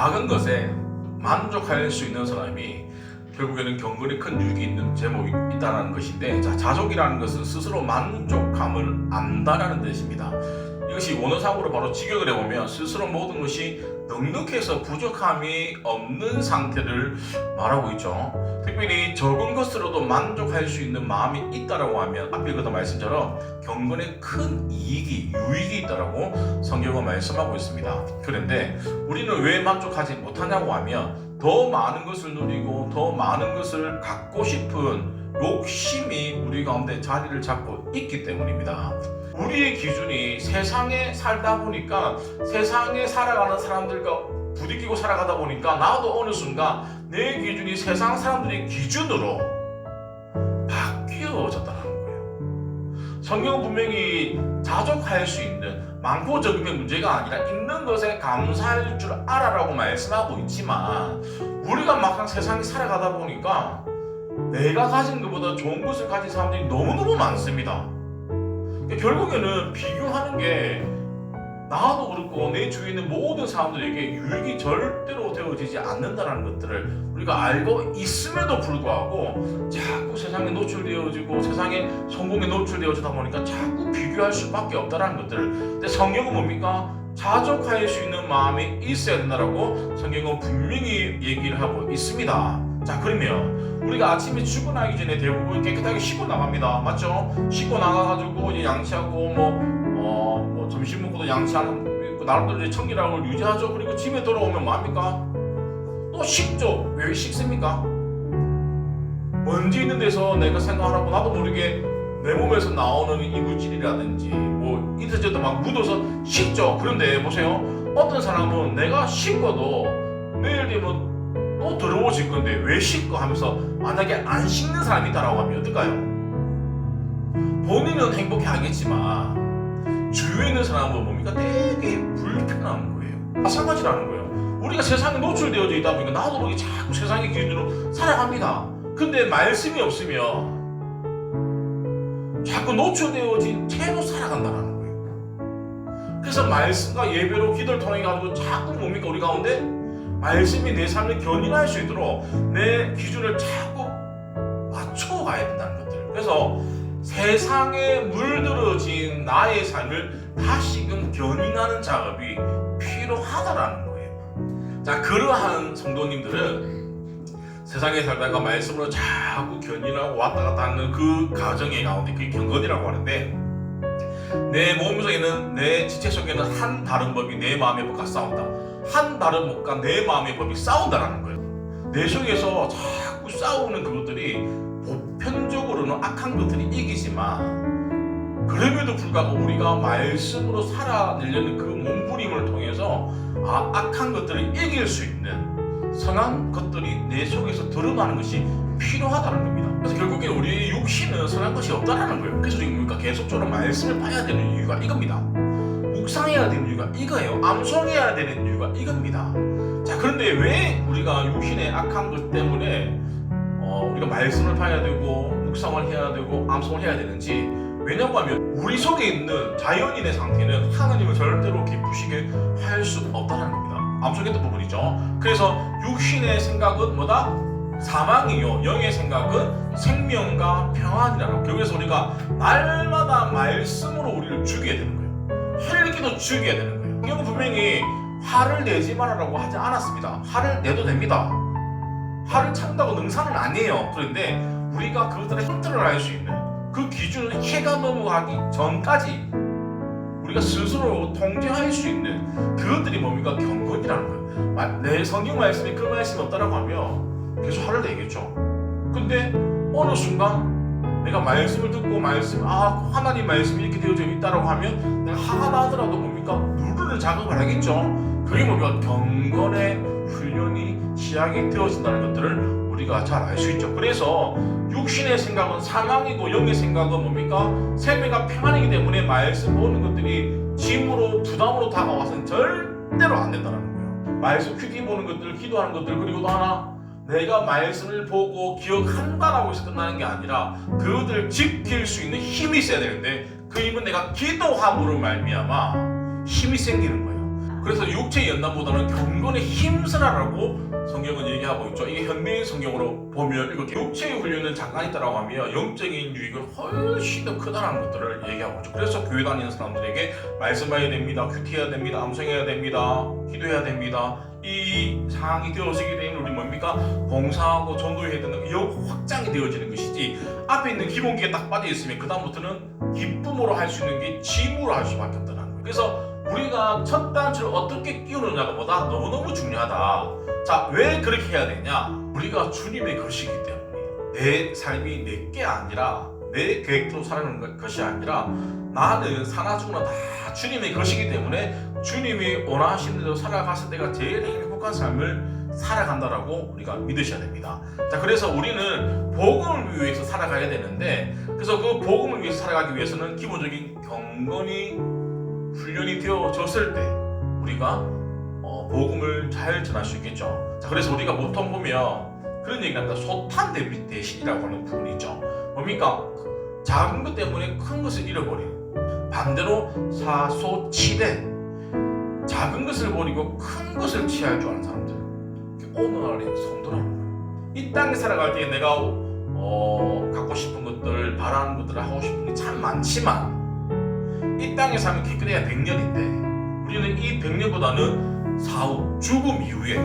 작은 것에 만족할 수 있는 사람이 결국에는 경건에 큰 유익이 있는 제목이 있다는 것인데, 자, 자족이라는 것은 스스로 만족감을 안다라는 뜻입니다. 이것이 원어상으로 바로 직역을 해보면 스스로 모든 것이 넉넉해서 부족함이 없는 상태를 말하고 있죠. 특별히 적은 것으로도 만족할 수 있는 마음이 있다라고 하면 앞에 그 말씀처럼 경건에 큰 유익이 있다라고 성경은 말씀하고 있습니다. 그런데 우리는 왜 만족하지 못하냐고 하면 더 많은 것을 누리고 더 많은 것을 갖고 싶은 욕심이 우리 가운데 자리를 잡고 있기 때문입니다. 우리의 기준이 세상에 살다 보니까 세상에 살아가는 사람들과 부딪히고 살아가다 보니까 나도 어느 순간 내 기준이 세상 사람들의 기준으로 바뀌어졌다는 거예요. 성경은 분명히 자족할 수 있는 많고 적음의 문제가 아니라 있는 것에 감사할 줄 알아라고 말씀하고 있지만 우리가 막상 세상에 살아가다 보니까 내가 가진 것보다 좋은 것을 가진 사람들이 너무너무 많습니다. 결국에는 비교하는 게 나도 그렇고 내 주위에 있는 모든 사람들에게 유익이 절대로 되어지지 않는다는 것들을 우리가 알고 있음에도 불구하고 자꾸 세상에 노출되어지고 세상에 성공에 노출되어지다 보니까 자꾸 비교할 수밖에 없다는 것들. 근데 성경은 뭡니까? 자족할 수 있는 마음이 있어야 된다라고 성경은 분명히 얘기를 하고 있습니다. 자, 그러면 우리가 아침에 출근하기 전에 대부분 깨끗하게 씻고 나갑니다. 맞죠? 씻고 나가가지고 이제 양치하고 뭐 점심 먹고도 양치하는 나름대로 이제 청결함을 유지하죠. 그리고 집에 돌아오면 뭐합니까? 또 씻죠. 왜 씻습니까? 먼지 있는 데서 내가 생각하라고 나도 모르게 내 몸에서 나오는 이물질이라든지 뭐 이것저것 막 묻어서 씻죠. 그런데 보세요. 어떤 사람은 내가 씻고도 내일 되면 또 더러워질 건데 왜 씻고 하면서 만약에 안 씻는 사람이 있다라고 하면 어떨까요? 본인은 행복해 하겠지만 주위에 있는 사람은 뭡니까? 되게 불편한 거예요. 마찬가지라는 거예요. 우리가 세상에 노출되어져 있다 보니까 나도 모르게 자꾸 세상의 기준으로 살아갑니다. 근데 말씀이 없으면 자꾸 노출되어진 채로 살아간다는 거예요. 그래서 말씀과 예배로 기도를 통해 가지고 자꾸 뭡니까? 우리 가운데 말씀이 내 삶을 견인할 수 있도록 내 기준을 자꾸 맞춰가야 된다는 것들. 그래서 세상에 물들어진 나의 삶을 다시금 견인하는 작업이 필요하다라는 거예요. 자, 그러한 성도님들은 세상에 살다가 말씀으로 자꾸 견인하고 왔다 갔다 하는 그 과정의 가운데 그게 경건이라고 하는데, 내 몸속에 있는 내 지체 속에는 한 다른 법이 내 마음의 법과 싸운다. 한 다른 법과 내 마음의 법이 싸운다라는 거예요. 내 속에서 자꾸 싸우는 그것들이 보편적으로는 악한 것들이 이기지만 그럼에도 불구하고 우리가 말씀으로 살아내려는 그 몸부림을 통해서 악한 것들을 이길 수 있는 선한 것들이 내 속에서 드러나는 것이 필요하다는 겁니다. 그래서 결국에 우리의 육신은 선한 것이 없다라는 거예요. 그래서 지금 그러니까 계속적으로 말씀을 봐야 되는 이유가 이겁니다. 묵상해야 되는 이유가 이거예요. 암송해야 되는 이유가 이겁니다. 자, 그런데 왜 우리가 육신의 악한 것 때문에 우리가 말씀을 봐야 되고 묵상을 해야 되고 암송을 해야 되는지, 왜냐하면 우리 속에 있는 자연인의 상태는 하나님을 절대로 기쁘시게 할 수 없다는 겁니다. 암송했던 부분이죠. 그래서 육신의 생각은 뭐다? 사망이요, 영의 생각은 생명과 평안이라고. 그래서 우리가 날마다 말씀으로 우리를 죽여야 되는 거예요. 화를 내기도 죽여야 되는 거예요. 성경은 분명히 화를 내지 말라고 하지 않았습니다. 화를 내도 됩니다. 화를 참다고 능사는 아니에요. 그런데 우리가 그것들의 컨트롤을 할 수 있는 그 기준을 해가 넘어가기 전까지 우리가 스스로 통제할 수 있는 그것들이 뭡니까? 경건이라는 거예요. 내 성경 말씀에 그 말씀이 없다라고 하면 계속 화를 내겠죠. 근데 어느 순간 내가 말씀을 듣고 하나님 말씀이 이렇게 되어져 있다라고 하면 내가 화가 나더라도 뭡니까? 누르는 작업을 하겠죠. 그게 뭡니까? 경건의 훈련이 시작이 되어진다는 것들을 우리가 잘 알 수 있죠. 그래서 육신의 생각은 사망이고 영의 생각은 뭡니까? 생명과 평안이기 때문에 말씀 보는 것들이 짐으로 부담으로 다가와서는 절대로 안 된다는 거예요. 말씀 큐티 보는 것들, 기도하는 것들, 그리고 또 하나 내가 말씀을 보고 기억한다라고 해서 끝나는 게 아니라 그것들을 지킬 수 있는 힘이 있어야 되는데 그 힘은 내가 기도함으로 말미암아 힘이 생기는 거예요. 그래서 육체의 연단보다는 경건의 힘쓰라라고 성경은 얘기하고 있죠. 이게 현대인 성경으로 보면 이렇게 육체의 훈련은 잠깐 있다라고 하며 영적인 유익은 훨씬 더 크다는 것들을 얘기하고 있죠. 그래서 교회 다니는 사람들에게 말씀해야 됩니다, 큐티해야 됩니다, 암송해야 됩니다, 기도해야 됩니다. 이 상황이 되어지게 되면 우리 뭡니까? 봉사하고 전도해야 되는 역 확장이 되어지는 것이지, 앞에 있는 기본기가 딱 빠져 있으면 그 다음부터는 기쁨으로 할 수 있는 게 짐으로 할 수밖에 없다는 거예요. 그래서 우리가 첫 단추를 어떻게 끼우느냐가 보다 너무너무 중요하다. 자, 왜 그렇게 해야 되냐? 우리가 주님의 것이기 때문에 내 삶이 내게 아니라 내 계획대로 살아가는 것이 아니라 나는 사나 죽으나 다 주님의 것이기 때문에 주님이 원하시는 대로 살아갔을 때가 제일 행복한 삶을 살아간다라고 우리가 믿으셔야 됩니다. 자, 그래서 우리는 복음을 위해서 살아가야 되는데, 그래서 그 복음을 위해서 살아가기 위해서는 기본적인 경건이 훈련이 되어졌을 때 우리가 복음을 잘 전할 수 있겠죠. 자, 그래서 우리가 보통 보면 그런 얘기를 합니다. 소탄 대신이라고 하는 부분이 있죠. 뭡니까? 작은 것 때문에 큰 것을 잃어버리는, 반대로 사소치대, 작은 것을 버리고 큰 것을 취할 줄 아는 사람들, 오늘날의 성도라는 거예요. 이 땅에 살아갈 때 내가 갖고 싶은 것들, 바라는 것들을 하고 싶은 게 참 많지만 이 땅에 살면 기껏해야 100년인데 우리는 이 100년보다는 사후, 죽음 이후에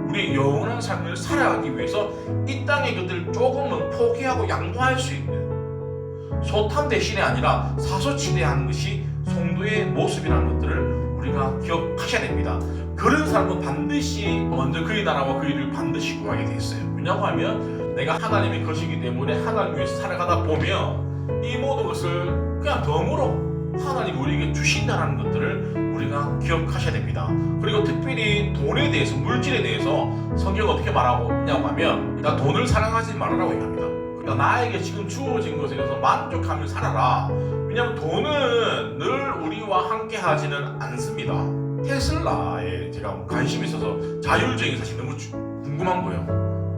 우리 영원한 삶을 살아가기 위해서 이 땅의 것들을 조금은 포기하고 양보할 수 있는, 소탄 대신이 아니라 사소치대하는 것이 성도의 모습이라는 것들을 우리가 기억하셔야 됩니다. 그런 사람은 반드시 먼저 그의 나라와 그 일을 반드시 구하게 돼 있어요. 왜냐고 하면 내가 하나님의 것이기 때문에 하나님 위해서 살아가다 보면 이 모든 것을 그냥 덤으로 하나님이 우리에게 주신다는 것들을 우리가 기억하셔야 됩니다. 그리고 특별히 돈에 대해서, 물질에 대해서 성경은 어떻게 말하고 있냐고 하면, 나 돈을 사랑하지 말아라고 얘기합니다. 그러니까 나에게 지금 주어진 것에 대해서 만족하며 살아라. 왜냐하면 돈은 늘 우리와 함께 하지는 않습니다. 테슬라에 제가 관심이 있어서 자율주행이 사실 너무 궁금한 거예요.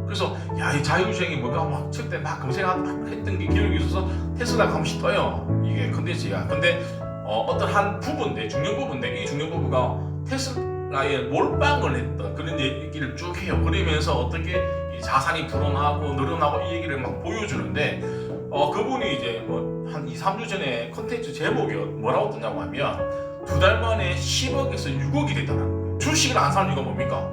그래서 이 자율주행이 뭘까 막 책 때 막 검색했던 게 기억이 있어서 테슬라 감시 떠요, 이게 컨텐츠가. 근데 어떤 한 부부인데, 중년 부부인데, 이 중년 부부가 테슬라에 몰빵을 했던 그런 얘기를 쭉 해요. 그러면서 어떻게 이 자산이 불어나고 늘어나고 이 얘기를 막 보여주는데, 그분이 이제 한 2, 3주 전에 컨텐츠 제목이 뭐라고 뜨냐고 하면 2달 만에 10억에서 6억이 됐다는 거예요. 주식을 안 사는 이유가 뭡니까?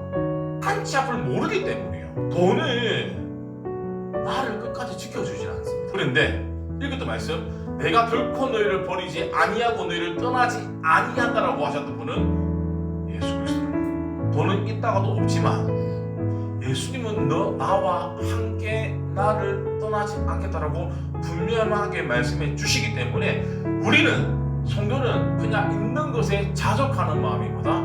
한치 앞을 모르기 때문이에요. 돈은 나를 끝까지 지켜주진 않습니다. 그런데 이것도 말씀, 내가 결코 너희를 버리지 아니하고 너희를 떠나지 아니한다라고 하셨던 분은 예수 그리스도입니다. 돈은 있다가도 없지만 예수님은 나와 함께 나를 떠나지 않겠다라고 분명하게 말씀해 주시기 때문에 우리는, 성도는 그냥 있는 것에 자족하는 마음이보다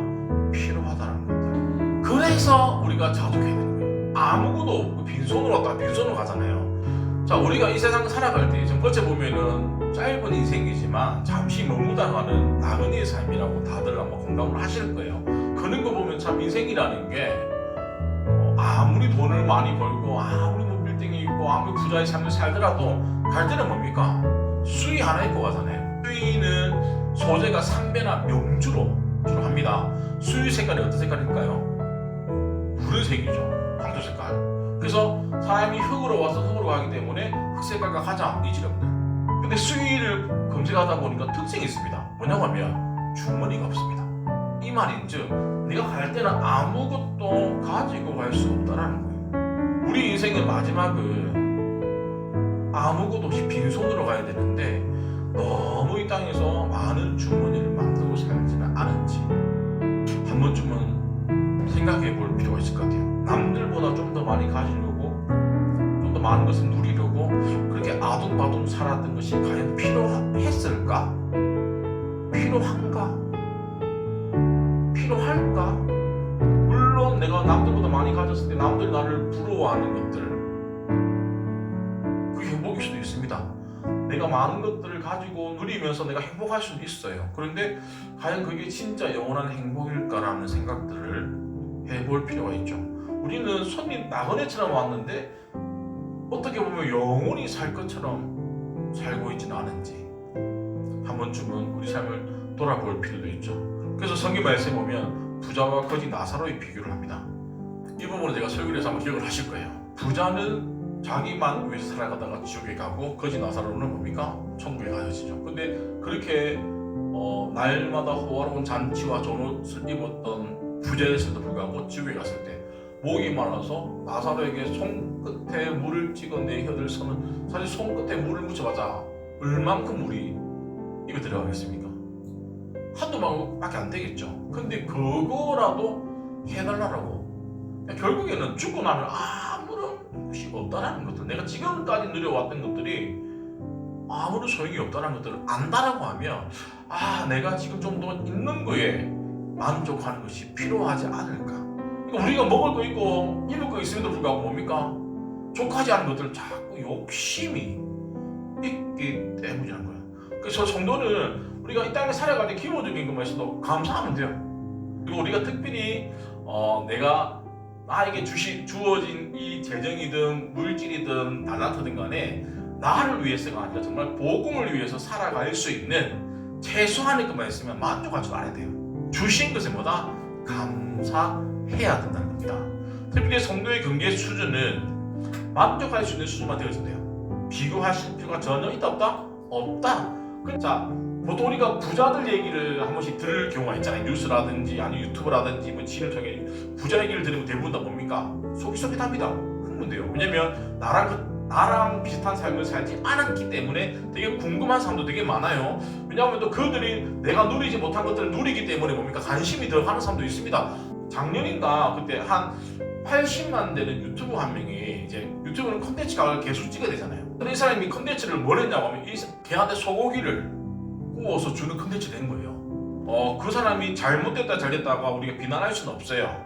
필요하다는 것들. 그래서 우리가 자족해야 되는 거예요. 아무것도 없고 빈손으로 왔다가 빈손으로 가잖아요. 자, 우리가 이 세상 살아갈 때 지금 어째 보면은 짧은 인생이지만 잠시 머무다가는 나그네의 삶이라고 다들 아마 공감을 하실 거예요. 그런 거 보면 참 인생이라는 게 아무리 돈을 많이 벌고 아무리 뭐 빌딩이 있고 아무리 부자의 삶을 살더라도 갈 때는 뭡니까? 수의 하나 입고 가잖아요. 수의는 소재가 삼배나 명주로 주로 합니다. 수의 색깔이 어떤 색깔일까요? 푸른색이죠. 황토 색깔. 그래서 사람이 흙으로 와서 흙으로 가기 때문에 흑색깔과 가장 이질없는. 근데 수의를 검색하다 보니까 특징이 있습니다. 뭐냐고 하면 주머니가 없습니다. 이 말인즉 네가 갈 때는 아무것도 가지고 갈 수 없다라는 거예요. 우리 인생의 마지막은 아무것도 없이 빈손으로 가야 되는데 너무 이 땅에서 많은 주머니를 만들고 살지는 않은지 한 번쯤은 생각해 볼 필요가 있을 것 같아요. 남들보다 좀 더 많이 가지려고, 좀 더 많은 것을 누리려고 그렇게 아둥바둥 살았던 것이 과연 필요했을까? 필요한가? 필요할까? 물론 내가 남들보다 많이 가졌을 때 남들이 나를 부러워하는 것들, 그게 행복일 수도 있습니다. 내가 많은 것들을 가지고 누리면서 내가 행복할 수도 있어요. 그런데 과연 그게 진짜 영원한 행복일까라는 생각들을 해볼 필요가 있죠. 우리는 손님 나그네처럼 왔는데 어떻게 보면 영원히 살 것처럼 살고 있지는 않은지 한 번쯤은 우리 삶을 돌아볼 필요도 있죠. 그래서 성경 말씀에 보면 부자와 거지 나사로의 비교를 합니다. 이 부분은 제가 설교를 해서 한번 기억을 하실 거예요. 부자는 자기만 위해서 살아가다가 지옥에 가고 거지 나사로는 뭡니까? 천국에 가야지죠. 근데 그렇게 날마다 호화로운 잔치와 존옷을 입었던 부자였음에도 불구하고 지옥에 갔을 때 목이 말라서 나사로에게 손끝에 물을 찍어 내 혀를 서는, 사실 손끝에 물을 묻혀봤자 얼만큼 물이 입에 들어가겠습니까? 한두 방울밖에 안 되겠죠. 근데 그거라도 해달라고. 결국에는 죽고 나면 아무런 것이 없다라는 것들, 내가 지금까지 누려왔던 것들이 아무런 소용이 없다는 것들을 안다라고 하면 내가 지금 좀 더 있는 거에 만족하는 것이 필요하지 않을까. 그러니까 우리가 먹을 거 있고 입을 거 있음에도 불구하고 뭡니까? 족하지 않은 것들을 자꾸 욕심이 있기 때문이라는 거예요. 그래서 성도는 우리가 이 땅에 살아갈 때 기본적인 것만 있어도 감사하면 돼요. 그리고 우리가 특별히 내가 나에게 주어진 이 재정이든 물질이든 달란트든 간에 나를 위해서가 아니라 정말 복음을 위해서 살아갈 수 있는 최소한의 것만 있으면 만족하지 않아야 돼요. 주신 것에 뭐다? 감사해야 된다는 겁니다. 특별히 성도의 경계 수준은 만족할 수 있는 수준만 되어야 돼요. 비교하실 필요가 전혀 있다 없다? 없다. 자, 보통 우리가 부자들 얘기를 한 번씩 들을 경우가 있잖아요. 뉴스라든지 아니면 유튜브라든지 뭐 지를 통해 부자 얘기를 들으면 대부분 다 뭡니까? 속이속이답니다. 흥분돼요. 왜냐면 나랑 비슷한 삶을 살지 않았기 때문에 되게 궁금한 사람도 되게 많아요. 왜냐하면 또 그들이 내가 누리지 못한 것들을 누리기 때문에 뭡니까? 관심이 더 가는 사람도 있습니다. 작년인가 그때 한 80만 되는 유튜버 한 명이 이제 유튜브는 컨텐츠가 계속 찍어야 되잖아요. 근데 이 사람이 컨텐츠를 뭘 했냐고 하면 걔한테 소고기를 구워서 주는 컨텐츠 된 거예요. 그 사람이 잘못됐다 잘됐다가 우리가 비난할 수는 없어요.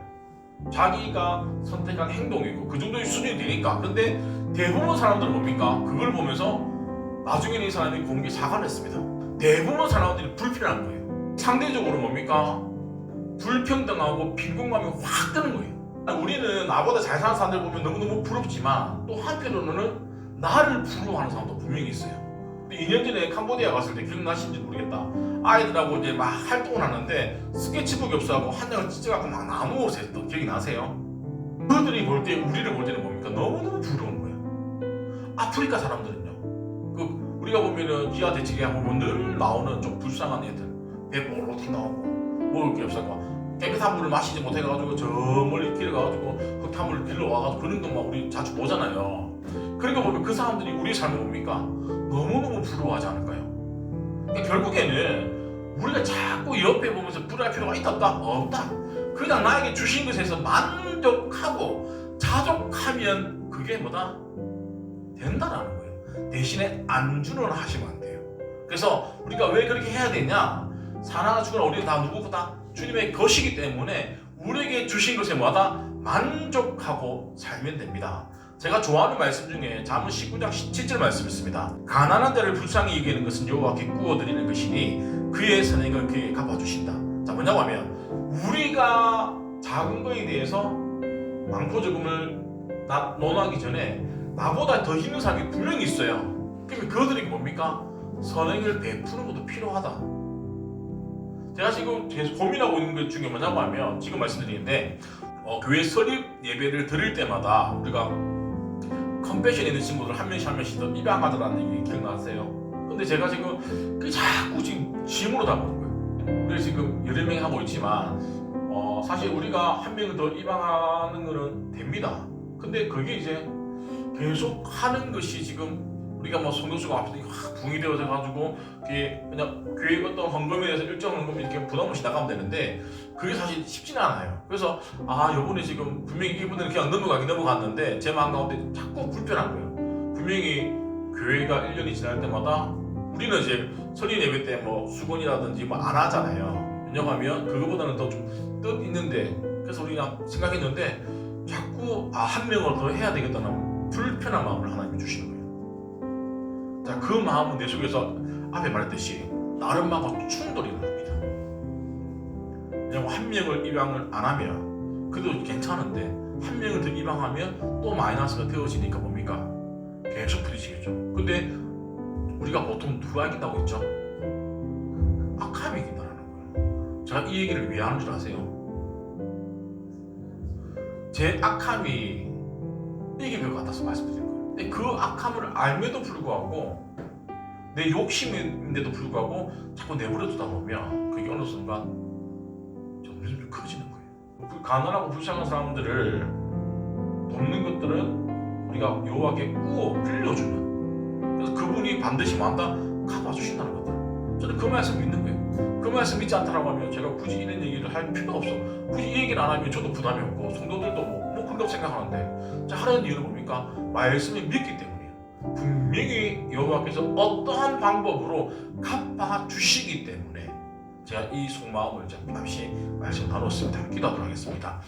자기가 선택한 행동이고 그 정도의 수준이 되니까. 근데 대부분 사람들은 뭡니까? 그걸 보면서 나중에는 이 사람이 공개 사과를 했습니다. 대부분 사람들이 불편한 거예요. 상대적으로 뭡니까? 불평등하고 빈곤감이 확 드는 거예요. 우리는 나보다 잘 사는 사람들 보면 너무너무 부럽지만 또 한편으로는 나를 부러워하는 사람도 분명히 있어요. 2년 전에 캄보디아 갔을 때 기억나시는지 모르겠다. 아이들하고 이제 막 활동을 하는데 스케치북이 없어갖고 한 장을 찢어갖고 막 나누어 셌던 기억이 나세요? 그들이 볼 때, 우리를 볼 때는 뭡니까? 너무너무 부러운 거예요. 아프리카 사람들은요. 우리가 보면은 기아 대책에 보면 늘 나오는 좀 불쌍한 애들. 배 볼록히 나오고, 먹을 게 없어갖고, 깨끗한 물을 마시지 못해가지고 저 멀리 길어가지고 흙탕물을 길러 와가지고 그런 것만 우리 자주 보잖아요. 그러니까 보면 그 사람들이 우리 삶을 뭡니까? 너무너무 부러워하지 않을까요? 그러니까 결국에는 우리가 자꾸 옆에 보면서 부러워할 필요가 있다 없다? 없다. 그냥 나에게 주신 것에서 만족하고 자족하면 그게 뭐다? 된다라는 거예요. 대신에 안주는 하시면 안 돼요. 그래서 우리가 왜 그렇게 해야 되냐? 사나나 죽으나 우리는 다 누구보다 주님의 것이기 때문에 우리에게 주신 것에 뭐다? 만족하고 살면 됩니다. 제가 좋아하는 말씀 중에 잠언 19장 17절 말씀이 있습니다. 가난한 자를 불쌍히 여기는 것은 여호와께 구워드리는 것이니 그의 선행을 그에게 갚아주신다. 자, 뭐냐고 하면 우리가 작은 거에 대해서 많고 적음을 논하기 전에 나보다 더 힘든 사람이 분명히 있어요. 그러면 그들에게 뭡니까? 선행을 베푸는 것도 필요하다. 제가 지금 계속 고민하고 있는 것 중에 뭐냐고 하면 지금 말씀드리는데 교회 설립 예배를 드릴 때마다 우리가 컴패션 있는 친구들 한 명씩 더 입양하더라는 얘기 기억나세요? 근데 제가 지금 자꾸 지금 짐으로 담는 거예요. 그래서 지금 여러 명이 하고 있지만 사실 우리가 한 명을 더 입양하는 거는 됩니다. 근데 그게 이제 계속 하는 것이 지금 우리가 뭐 성교수가 앞에서 확 붕이 되어져 가지고 그냥 교회 어떤 헌금에 대해서 일정 헌금 이렇게 부담 없이 나가면 되는데 그게 사실 쉽지는 않아요. 그래서 요번에 지금 분명히 이분들은 그냥 넘어갔는데 제 마음 가운데 자꾸 불편한 거예요. 분명히 교회가 1년이 지날 때마다 우리는 이제 설립 예배 때 뭐 수건이라든지 뭐 안 하잖아요. 왜냐하면 그거보다는 더 좀 뜻 있는데 그래서 우리가 생각했는데 자꾸 한 명을 더 해야 되겠다는 불편한 마음을 하나님이 주시는 거예요. 자, 그 마음은 내 속에서 앞에 말했듯이 다른 마음과 충돌이 일어납니다. 왜냐면 한 명을 입양을 안 하면 그래도 괜찮은데 한 명을 더 입양하면 또 마이너스가 되어지니까 뭡니까? 계속 부딪히겠죠. 근데 우리가 보통 누가 이긴다고 했죠? 악함이 이긴다는 거예요. 제가 이 얘기를 왜 하는 줄 아세요? 제 악함이 이길 것 같아서 말씀드린 거예요. 근데 그 악함을 알면도 불구하고 내 욕심인데도 불구하고 자꾸 내버려 두다 보면 그게 어느 순간 점점 좀 커지는 거예요. 그 가난하고 불쌍한 사람들을 돕는 것들은 우리가 여호와께 우어 빌려주면, 그래서 그분이 반드시 만다 갚아주신다는 것들. 저는 그 말씀 믿는 거예요. 그 말씀 믿지 않다라고 하면 제가 굳이 이런 얘기를 할 필요가 없어. 굳이 이 얘기를 안 하면 저도 부담이 없고 성도들도 뭐 그렇게 생각하는데, 자, 하는 이유는 뭡니까? 말씀을 믿기 때문이에요. 분명히 여호와께서 어떠한 방법으로 갚아주시기 때문에 제가 이 속마음을 잠시 말씀 나눴습니다. 기도하도록 하겠습니다.